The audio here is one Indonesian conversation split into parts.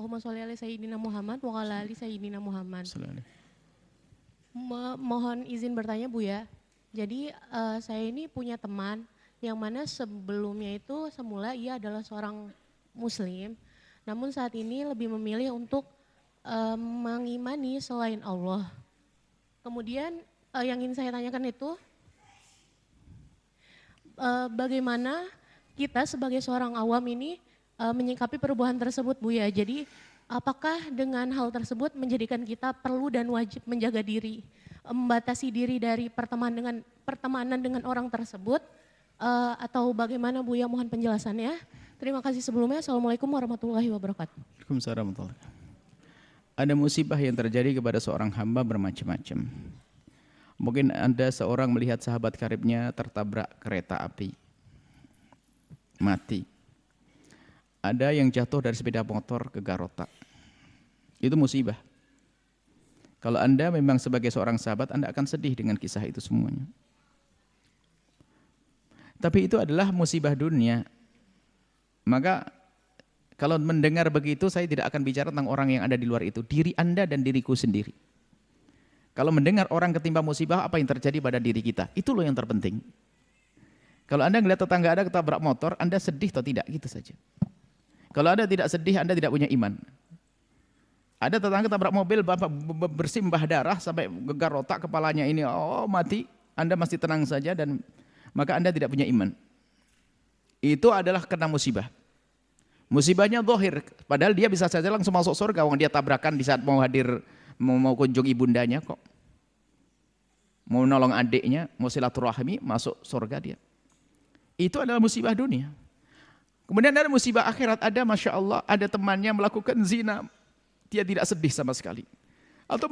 Allahumma sholli ala sayyidina Muhammad wa ala ali sayyidina Muhammad. Mohon izin bertanya Bu ya. Jadi saya ini punya teman yang mana sebelumnya itu semula ia adalah seorang muslim, namun saat ini lebih memilih untuk mengimani selain Allah. Kemudian yang ingin saya tanyakan itu bagaimana kita sebagai seorang awam ini menyikapi perubahan tersebut Bu ya. Jadi apakah dengan hal tersebut menjadikan kita perlu dan wajib menjaga diri, membatasi diri dari pertemanan dengan orang tersebut, atau bagaimana Bu ya, mohon penjelasannya. Terima kasih sebelumnya. Assalamualaikum warahmatullahi wabarakatuh. Waalaikumsalam warahmatullahi wabarakatuh. Ada musibah yang terjadi kepada seorang hamba bermacam-macam. Mungkin Anda seorang melihat sahabat karibnya tertabrak kereta api, mati. Ada yang jatuh dari sepeda motor ke garota. Itu musibah. Kalau Anda memang sebagai seorang sahabat, Anda akan sedih dengan kisah itu semuanya. Tapi itu adalah musibah dunia. Maka kalau mendengar begitu, saya tidak akan bicara tentang orang yang ada di luar itu. Diri Anda dan diriku sendiri. Kalau mendengar orang ketimpa musibah, apa yang terjadi pada diri kita? Itu loh yang terpenting. Kalau Anda melihat tetangga Anda ketabrak motor, Anda sedih atau tidak? Gitu saja. Kalau Anda tidak sedih, Anda tidak punya iman. Ada tetangga ketabrak mobil, bersimbah darah sampai gegar otak kepalanya ini, mati. Anda masih tenang saja dan maka Anda tidak punya iman. Itu adalah kena musibah. Musibahnya zahir, padahal dia bisa saja langsung masuk surga, wong dia tabrakan di saat mau kunjung ibundanya kok. Mau nolong adiknya, mau silaturahmi, masuk surga dia. Itu adalah musibah dunia. Kemudian ada musibah akhirat, ada Masya Allah, ada temannya melakukan zina, dia tidak sedih sama sekali. Atau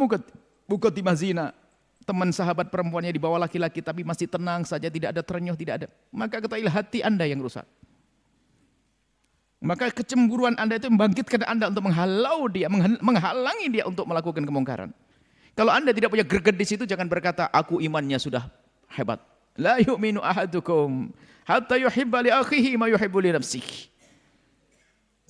bukan timah zina, teman sahabat perempuannya dibawa laki-laki tapi masih tenang saja, tidak ada terenyuh, tidak ada. Maka ketahuilah hati Anda yang rusak. Maka kecemburuan Anda itu membangkitkan Anda untuk menghalangi dia untuk melakukan kemungkaran. Kalau Anda tidak punya greget di situ, jangan berkata, aku imannya sudah hebat. La yu'minu ahadukum hatta yuhibba li akhihi ma yuhibbu li nafsihi.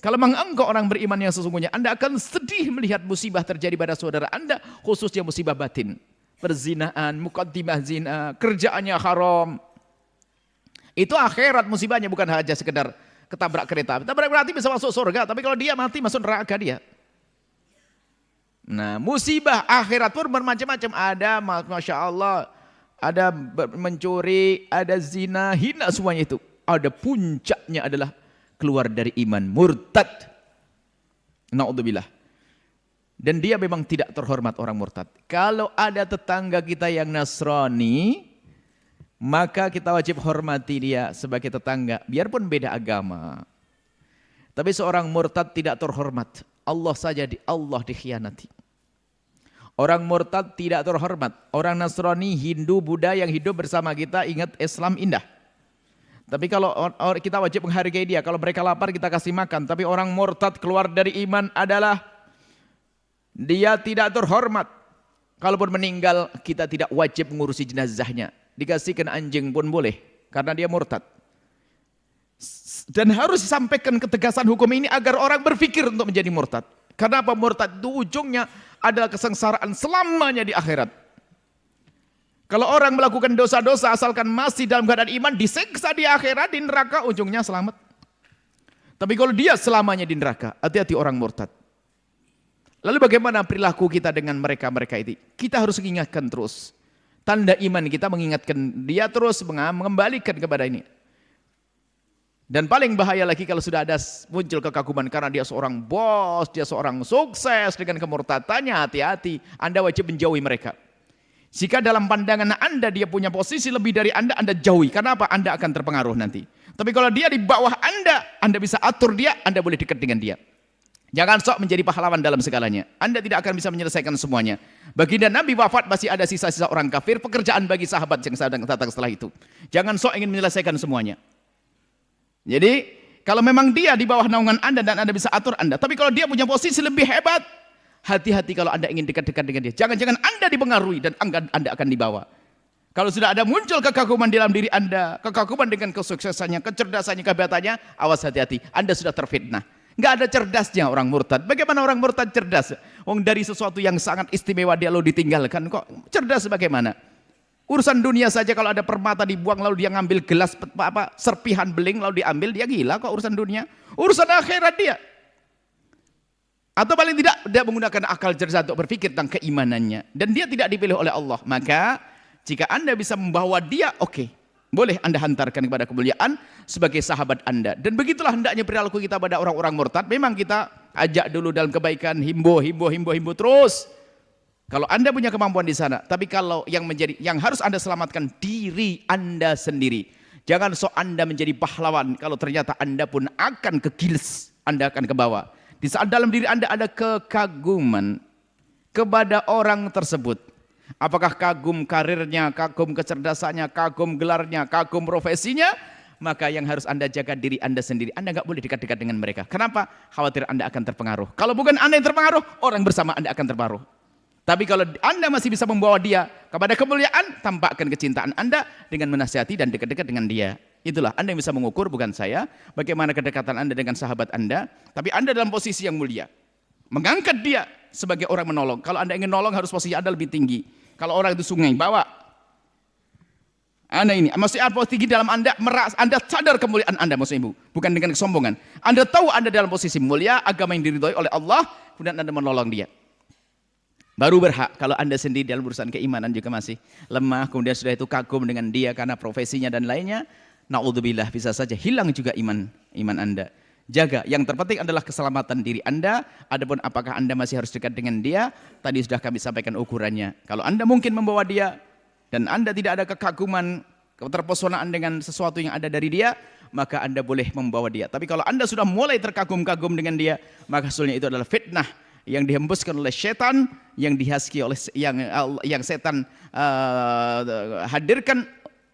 Kalau memang engkau orang beriman yang sesungguhnya, Anda akan sedih melihat musibah terjadi pada saudara Anda, khususnya musibah batin. Perzinaan, muqaddimah zina, kerjaannya haram. Itu akhirat musibahnya, bukan hanya sekedar ketabrak kereta. Ketabrak berarti bisa masuk surga, tapi kalau dia mati masuk neraka dia. Nah, musibah akhirat pun bermacam-macam. Ada, Masya Allah, ada mencuri, ada zina, hina semuanya itu. Ada puncaknya adalah keluar dari iman, murtad. Na'udzubillah. Dan dia memang tidak terhormat orang murtad. Kalau ada tetangga kita yang Nasrani, maka kita wajib hormati dia sebagai tetangga, biarpun beda agama. Tapi seorang murtad tidak terhormat. Allah saja Allah dikhianati. Orang murtad tidak terhormat. Orang Nasrani, Hindu, Buddha yang hidup bersama kita, ingat Islam indah. Tapi kalau kita wajib menghargai dia. Kalau mereka lapar kita kasih makan. Tapi orang murtad keluar dari iman adalah dia tidak terhormat. Kalaupun meninggal kita tidak wajib mengurusi jenazahnya. Dikasihkan anjing pun boleh. Karena dia murtad. Dan harus disampaikan ketegasan hukum ini agar orang berpikir untuk menjadi murtad. Karena apa? Murtad itu ujungnya adalah kesengsaraan selamanya di akhirat. Kalau orang melakukan dosa-dosa asalkan masih dalam keadaan iman, disiksa di akhirat, di neraka, ujungnya selamat. Tapi kalau dia selamanya di neraka, hati-hati orang murtad. Lalu bagaimana perilaku kita dengan mereka-mereka itu? Kita harus mengingatkan terus. Tanda iman kita mengingatkan dia terus, mengembalikan kepada ini. Dan paling bahaya lagi kalau sudah ada muncul kekaguman karena dia seorang bos, dia seorang sukses dengan kemurtadannya, hati-hati. Anda wajib menjauhi mereka. Jika dalam pandangan Anda dia punya posisi lebih dari Anda jauhi. Karena apa? Anda akan terpengaruh nanti. Tapi kalau dia di bawah Anda bisa atur dia, Anda boleh dekat dengan dia. Jangan sok menjadi pahlawan dalam segalanya. Anda tidak akan bisa menyelesaikan semuanya. Baginda Nabi wafat, masih ada sisa-sisa orang kafir. Pekerjaan bagi sahabat yang datang setelah itu. Jangan sok ingin menyelesaikan semuanya. Jadi kalau memang dia di bawah naungan Anda dan Anda bisa atur Anda. Tapi kalau dia punya posisi lebih hebat, hati-hati kalau Anda ingin dekat-dekat dengan dia. Jangan-jangan Anda dipengaruhi dan Anda akan dibawa. Kalau sudah ada muncul kekaguman dalam diri Anda, kekaguman dengan kesuksesannya, kecerdasannya, kehebatannya, awas hati-hati. Anda sudah terfitnah. Nggak ada cerdasnya orang murtad. Bagaimana orang murtad cerdas? Wong dari sesuatu yang sangat istimewa dia lalu ditinggalkan, kok cerdas bagaimana? Urusan dunia saja kalau ada permata dibuang lalu dia ngambil gelas serpihan beling lalu diambil, dia gila kok urusan dunia. Urusan akhirat dia. Atau paling tidak dia menggunakan akal cerdas untuk berpikir tentang keimanannya. Dan dia tidak dipilih oleh Allah. Maka jika Anda bisa membawa dia, oke. Boleh Anda hantarkan kepada kemuliaan sebagai sahabat Anda. Dan begitulah hendaknya perilaku kita pada orang-orang murtad. Memang kita ajak dulu dalam kebaikan, himbo terus. Kalau Anda punya kemampuan di sana. Tapi kalau yang harus Anda selamatkan diri Anda sendiri. Jangan sok Anda menjadi pahlawan kalau ternyata Anda pun akan kegiles, Anda akan ke bawah. Di saat dalam diri Anda ada kekaguman kepada orang tersebut. Apakah kagum karirnya, kagum kecerdasannya, kagum gelarnya, kagum profesinya? Maka yang harus Anda jaga diri Anda sendiri. Anda nggak boleh dekat-dekat dengan mereka. Kenapa? Khawatir Anda akan terpengaruh. Kalau bukan Anda yang terpengaruh, orang bersama Anda akan terpengaruh. Tapi kalau Anda masih bisa membawa dia kepada kemuliaan, tampakkan kecintaan Anda dengan menasihati dan dekat-dekat dengan dia. Itulah Anda yang bisa mengukur, bukan saya, bagaimana kedekatan Anda dengan sahabat Anda. Tapi Anda dalam posisi yang mulia. Mengangkat dia sebagai orang menolong. Kalau Anda ingin nolong harus posisi Anda lebih tinggi. Kalau orang itu sungai, bawa. Anda ini, maksudnya apa tinggi dalam Anda, Anda sadar kemuliaan Anda, maksudnya Ibu. Bukan dengan kesombongan. Anda tahu Anda dalam posisi mulia, agama yang diridhoi oleh Allah, kemudian Anda menolong dia. Baru berhak. Kalau Anda sendiri dalam urusan keimanan juga masih lemah, kemudian sudah itu kagum dengan dia karena profesinya dan lainnya, na'udzubillah, bisa saja hilang juga iman Anda. Jaga, yang terpenting adalah keselamatan diri Anda. Adapun apakah Anda masih harus dekat dengan dia, tadi sudah kami sampaikan ukurannya. Kalau Anda mungkin membawa dia, dan Anda tidak ada kekaguman, keterpesonaan dengan sesuatu yang ada dari dia, maka Anda boleh membawa dia. Tapi kalau Anda sudah mulai terkagum-kagum dengan dia, maka hasilnya itu adalah fitnah yang dihembuskan oleh setan, yang dihaski oleh yang setan hadirkan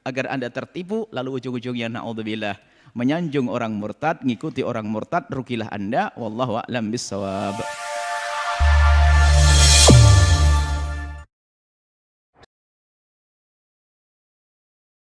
agar Anda tertipu, lalu ujung-ujungnya na'udzubillah menyanjung orang murtad, ngikuti orang murtad, rugilah Anda, wallahu a'lam bissawab.